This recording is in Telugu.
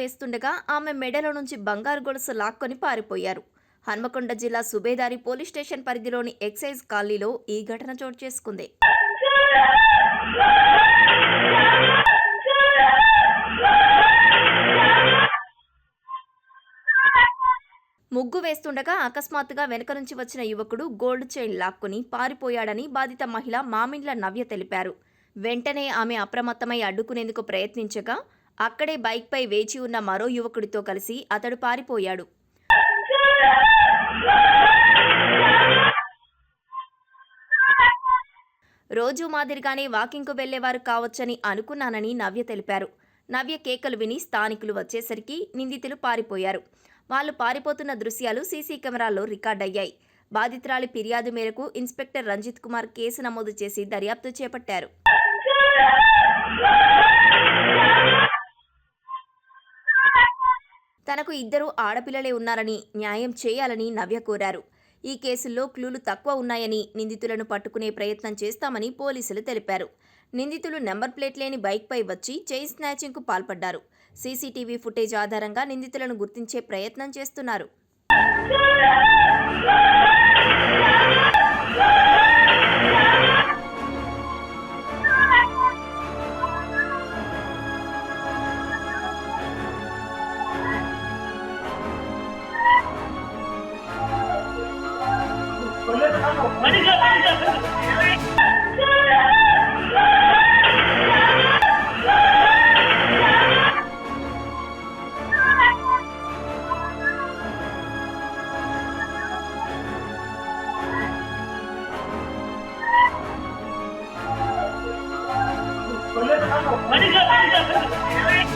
వేస్తుండగా ఆమె మెడలో నుంచి బంగారు గొలుసు లాక్కొని పారిపోయారు. హన్మకొండ జిల్లా సుబేదారి పోలీస్ స్టేషన్ పరిధిలోని ఎక్సైజ్ కాలనీలో ఈ ఘటన చోటు చేసుకుంది. ముగ్గు వేస్తుండగా అకస్మాత్తుగా వెనుక నుంచి వచ్చిన యువకుడు గోల్డ్ చైన్ లాక్కొని పారిపోయాడని బాధిత మహిళ మామిండ్ల నవ్య తెలిపారు. వెంటనే ఆమె అప్రమత్తమై అడ్డుకునేందుకు ప్రయత్నించగా అక్కడే బైక్పై వేచి ఉన్న మరో యువకుడితో కలిసి అతడు పారిపోయాడు. రోజూ మాదిరిగానే వాకింగ్కు వెళ్లేవారు కావచ్చని అనుకున్నానని నవ్య తెలిపారు. నవ్య కేకలు విని స్థానికులు వచ్చేసరికి నిందితులు పారిపోయారు. వాళ్లు పారిపోతున్న దృశ్యాలు సీసీ కెమెరాల్లో రికార్డయ్యాయి. బాధితురాలి ఫిర్యాదు మేరకు ఇన్స్పెక్టర్ రంజిత్ కుమార్ కేసు నమోదు చేసి దర్యాప్తు చేపట్టారు. తనకు 2 ఆడపిల్లలే ఉన్నారని న్యాయం చేయాలని నవ్య కోరారు. ఈ కేసుల్లో క్లూలు తక్కువ ఉన్నాయని నిందితులను పట్టుకునే ప్రయత్నం చేస్తామని పోలీసులు తెలిపారు. నిందితులు నెంబర్ ప్లేట్ లేని బైక్పై వచ్చి చైన్ స్నాచింగ్కు పాల్పడ్డారు. సీసీటీవీ ఫుటేజ్ ఆధారంగా నిందితులను గుర్తించే ప్రయత్నం చేస్తున్నారు.